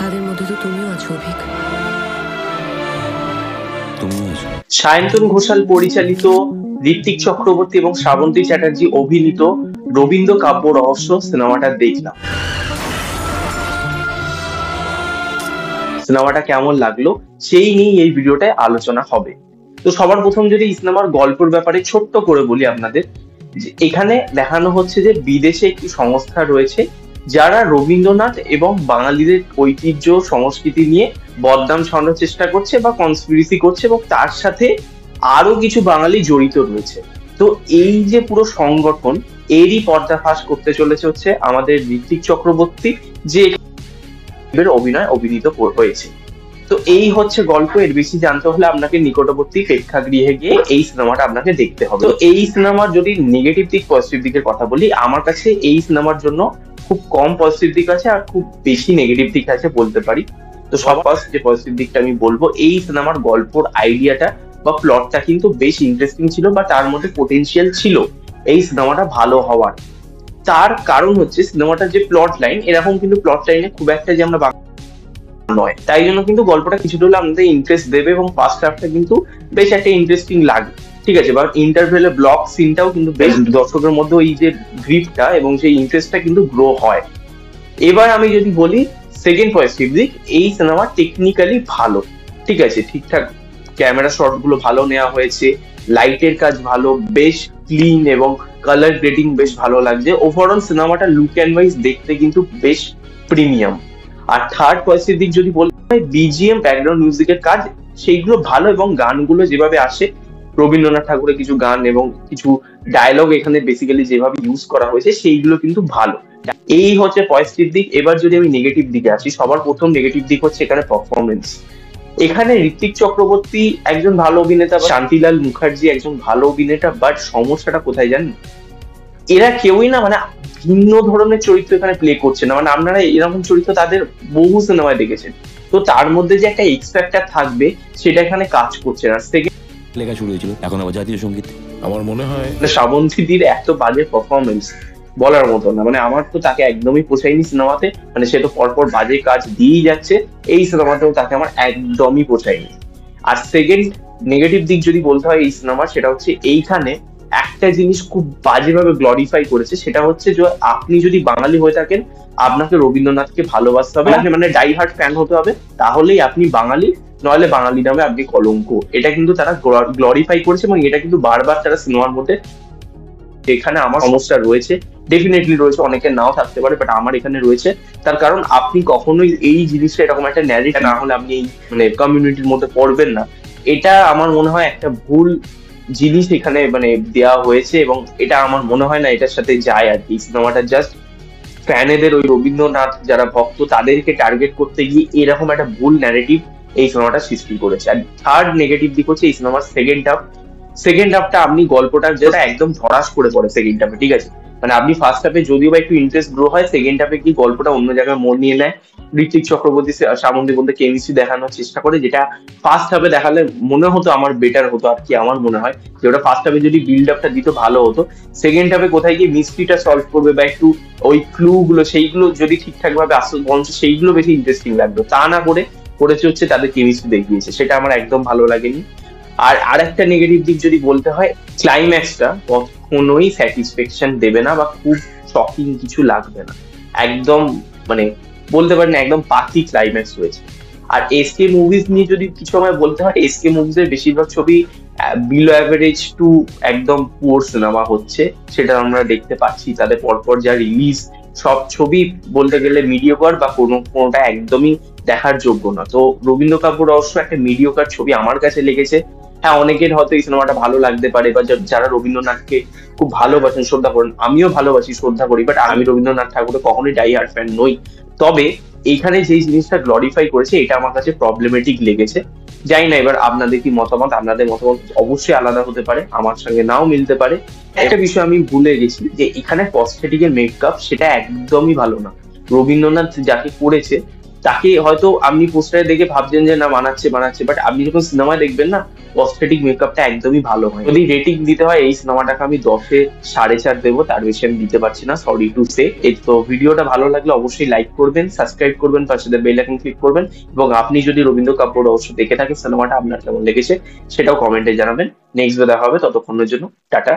তাদের মধ্যে তো তুমিও আছো অভিক। সায়ন্তন ঘোষাল পরিচালিত, ঋত্বিক চক্রবর্তী এবং শ্রাবন্তী চ্যাটার্জি অভিনীত রবীন্দ্র কাব্য রহস্য সিনেমাটা দেখলাম। সিনেমাটা কেমন লাগলো সেই নিয়ে এই ভিডিওটায় আলোচনা হবে। তো সবার প্রথম যদি এই সিনেমার গল্পের ব্যাপারে ছোট্ট করে বলি আপনাদের, যে এখানে দেখানো হচ্ছে যে বিদেশে একটি সংস্থা রয়েছে যারা রবীন্দ্রনাথ এবং বাঙালিদের ঐতিহ্য সংস্কৃতি নিয়ে বদনাম ছড়ানোর চেষ্টা করছে বা কনস্পিরেসি করছে, এবং তার সাথে আরো কিছু বাঙালি জড়িত রয়েছে। তো এই যে পুরো সংগঠন, এরই পর্দাফাশ করতে চলেছে হচ্ছে আমাদের ঋত্বিক চক্রবর্তী, যে অভিনীত হয়েছে। তো এই হচ্ছে গল্প। এর বেশি জানতে হলে আপনাকে নিকটবর্তী প্রেক্ষাগৃহে গিয়ে এই সিনেমাটা আপনাকে দেখতে হবে। তো এই সিনেমার যদি নেগেটিভ দিক পজিটিভ দিকের কথা বলি, আমার কাছে এই সিনেমার জন্য খুব কম পজিটিভ দিক আছে আর খুব বেশি নেগেটিভ দিক আছে বলতে পারি। তো ফার্স্ট যে পজিটিভ দিকটা আমি বলবো, এই সিনেমার গল্পর আইডিয়াটা বা প্লটটা কিন্তু বেশ ইন্টারেস্টিং ছিল, বা তার মধ্যে পোটেনশিয়াল ছিল এই সিনেমাটা ভালো হওয়ার। তার কারণ হচ্ছে সিনেমাটার যে প্লট লাইন, এরকম কিন্তু প্লট লাইনে খুব একটা যে আমরা নয়, তাই জন্য কিন্তু গল্পটা কিছুটা হলে আমাদের ইন্টারেস্ট দেবে, এবং ফার্স্ট হাফটা কিন্তু বেশ একটা ইন্টারেস্টিং লাগে, ঠিক আছে। বা ইন্টারভেলে ব্লক সিনটাও কিন্তু বেশ দর্শকের মধ্যে ওই যে গ্রিপটা এবং সেই ইন্টারেস্টটা কিন্তু গ্রো হয়। এবার আমি যদি বলি সেকেন্ড পজিটিভ দিক, এই সিনেমা টেকনিক্যালি ভালো, ঠিক আছে, ঠিকঠাক ক্যামেরা শট গুলো ভালো নেওয়া হয়েছে, লাইটের কাজ ভালো, বেশ ক্লিন এবং কালার গ্রেডিং বেশ ভালো লাগছে। ওভারঅল সিনেমাটা লুক অ্যান্ড ওয়াইজ দেখতে কিন্তু বেশ প্রিমিয়াম। আর থার্ড পজিটিভ দিক যদি বলতে হয়, বিজিএম ব্যাকগ্রাউন্ড মিউজিকের কাজ সেইগুলো ভালো, এবং গানগুলো যেভাবে আসে, রবীন্দ্রনাথ ঠাকুরের কিছু গান এবং কিছু ডায়লগ এখানে বেসিক্যালি যেভাবে ইউজ করা হয়েছে সেইগুলো কিন্তু ভালো। এই হচ্ছে পজিটিভ দিক। এবার যদি আমি নেগেটিভ দিকে আসি, সবার প্রথম নেগেটিভ দিক হচ্ছে এখানে পারফরমেন্স। এখানে ঋত্বিক চক্রবর্তী একজন ভালো অভিনেতা, শান্তিলাল মুখার্জি একজন ভালো অভিনেতা, বাট সমস্যাটা কোথায় জানেন? এরা কেউই না মানে ভিন্ন ধরনের চরিত্র এখানে প্লে করছে না। মানে আপনারা এরকম চরিত্র তাদের বহু সিনেমায় দেখেছেন, তো তার মধ্যে যে একটা এক্স ফ্যাক্টর থাকবে সেটা এখানে কাজ করছে না। লেখা শুরু হয়েছিল, এখন আবার জাতীয় সঙ্গীত। আমার মনে হয় শ্রাবন্তীদির এত বাজে পারফরমেন্স বলার মতো না। মানে আমার তো তাকে একদমই পোষায়নি সিনেমাতে। মানে সে তো পরপর বাজে কাজ দিয়েই যাচ্ছে, এই সিনেমাতেও তাকে আমার একদমই পোষায়নি। আর সেকেন্ড নেগেটিভ দিক যদি বলতে হয় এই সিনেমার, সেটা হচ্ছে এইখানে একটা জিনিস খুব বাজেভাবে গ্লোরিফাই করেছে, সেটা হচ্ছে যে আপনি যদি বাঙালি হয়ে থাকেন, আপনাকে রবীন্দ্রনাথকে ভালোবাসতে হবে, মানে ডাই হার্ট ফ্যান হতে হবে, তাহলেই আপনি বাঙালি, নইলে বাঙালি নামে আপনি কলঙ্ক। এটা কিন্তু তারা গ্লোরিফাই করেছে, এবং এটা কিন্তু বারবার তারা সিনেমার মধ্যে, এখানে আমার সমস্যা রয়েছে, ডেফিনেটলি রয়েছে, অনেকের নাও থাকতে পারে, বাট আমার এখানে রয়েছে। তার কারণ আপনি কখনোই এই জিনিসটা এরকম একটা ন্যারেটিভ না হলে আপনি এই মানে কমিউনিটির মধ্যে পড়বেন না। এটা আমার মনে হয় একটা ভুল জিনিস এখানে মানে দেওয়া হয়েছে, এবং এটা আমার মনে হয় না এটার সাথে যায় আর কি। সিনেমাটা জাস্ট ফ্যানেদের, ওই রবীন্দ্রনাথ যারা ভক্ত তাদেরকে টার্গেট করতে গিয়ে এরকম একটা ভুল ন্যারেটিভ এই সিনেমাটা সৃষ্টি করেছে। আর থার্ড নেগেটিভ দিক হচ্ছে এই সিনেমার সেকেন্ড হাফটা আপনি গল্পটা যেটা একদম ধরাস করে পড়ে সেকেন্ড হাফে, ঠিক আছে। মানে আপনি ফার্স্ট হাফে যদিও বা একটু ইন্টারেস্ট গ্রো হয়, সেকেন্ড হাফে কি গল্পটা অন্য জায়গায় মোড় নিয়ে নেয়। ঋত্বিক চক্রবর্তী শ্রাবন্তী বলতে কেমিস্ট্রি দেখানোর চেষ্টা করে, যেটা ফার্স্ট হাফে দেখালে মনে হতো আমার বেটার হতো আর কি। আমার মনে হয় যে ওটা ফার্স্ট হাফে যদি বিল্ড আপটা দিত ভালো হতো। সেকেন্ড হাফে কোথায় গিয়ে মিস্ট্রিটা সলভ করবে বা একটু ওই ক্লু গুলো সেইগুলো যদি ঠিকঠাক ভাবে আসতো, বরঞ্চ সেইগুলো বেশি ইন্টারেস্টিং লাগতো। তা না করে করেছে হচ্ছে তাদের কেমিস্ট্রি দেখিয়েছে, সেটা আমার একদম ভালো লাগেনি। আর আরেকটা নেগেটিভ দিক যদি বলতে হয়, ক্লাইম্যাক্সটা কখনোই স্যাটিসফ্যাকশন দেবে না, বা খুব শকিং কিছু লাগবে না। একদম মানে বলতে পারেন একদম পাতি ক্লাইম্যাক্স হয়েছে। আর এসকে মুভিজ নিয়ে যদি কিছু আমায় বলতে হয়, এসকে মুভিজ এর বেশিরভাগ ছবি বিলো অ্যাভারেজ টু একদম পুয়ার সিনেমা হচ্ছে, সেটা আমরা দেখতে পাচ্ছি। তাদের পরপর যা রিলিজ সব ছবি বলতে গেলে মিডিওকার, বা কোনোটা একদমই দেখার যোগ্য না। তো রবীন্দ্র কাব্য রহস্য একটা মিডিওকার ছবি আমার কাছে লেগেছে। হ্যাঁ, অনেকের হয়তো এই সিনেমাটা ভালো লাগতে পারে, বা যারা রবীন্দ্রনাথকে খুব ভালোবাসেন, শ্রদ্ধা করেন, আমিও ভালোবাসি, শ্রদ্ধা করি, বাট আমি রবীন্দ্রনাথ ঠাকুরের কখনোই ডাই হার্ট ফ্যান নই। তবে এইখানে যেই জিনিসটা গ্লোরিফাই করেছে, এটা আমার কাছে প্রবলেমেটিক লেগেছে। জানি না এবার আপনাদের কি মতামত, আপনাদের মতামত অবশ্যই আলাদা হতে পারে, আমার সঙ্গে নাও মিলতে পারে। একটা বিষয় আমি ভুলে গেছি, যে এখানে প্রস্থেটিকের মেকআপ সেটা একদমই ভালো না। রবীন্দ্রনাথ যাকে করেছে তাকে হয়তো আপনি পোস্টারে দেখে ভাবছেন যে না মানাচ্ছে মানাচ্ছে, বাট আপনি যখন সিনেমা দেখবেন না, প্রস্থেটিক মেকআপটা একদমই ভালো হয়। যদি রেটিং দিতে হয় এই সিনেমাটাকে আমি 10-এ 4.5 দেবো, তার বেশি আমি দিতে পারছি না, সরি টু সে। এই তো ভিডিওটা ভালো লাগলে অবশ্যই লাইক করবেন, সাবস্ক্রাইব করবেন, পাশে বেল আইকন ক্লিক করবেন, এবং আপনি যদি রবীন্দ্র কাপুর অবশ্য দেখে থাকেন সিনেমাটা আপনার কেমন লেগেছে সেটাও কমেন্টে জানাবেন। নেক্সট দেখা হবে, ততক্ষণের জন্য টাটা।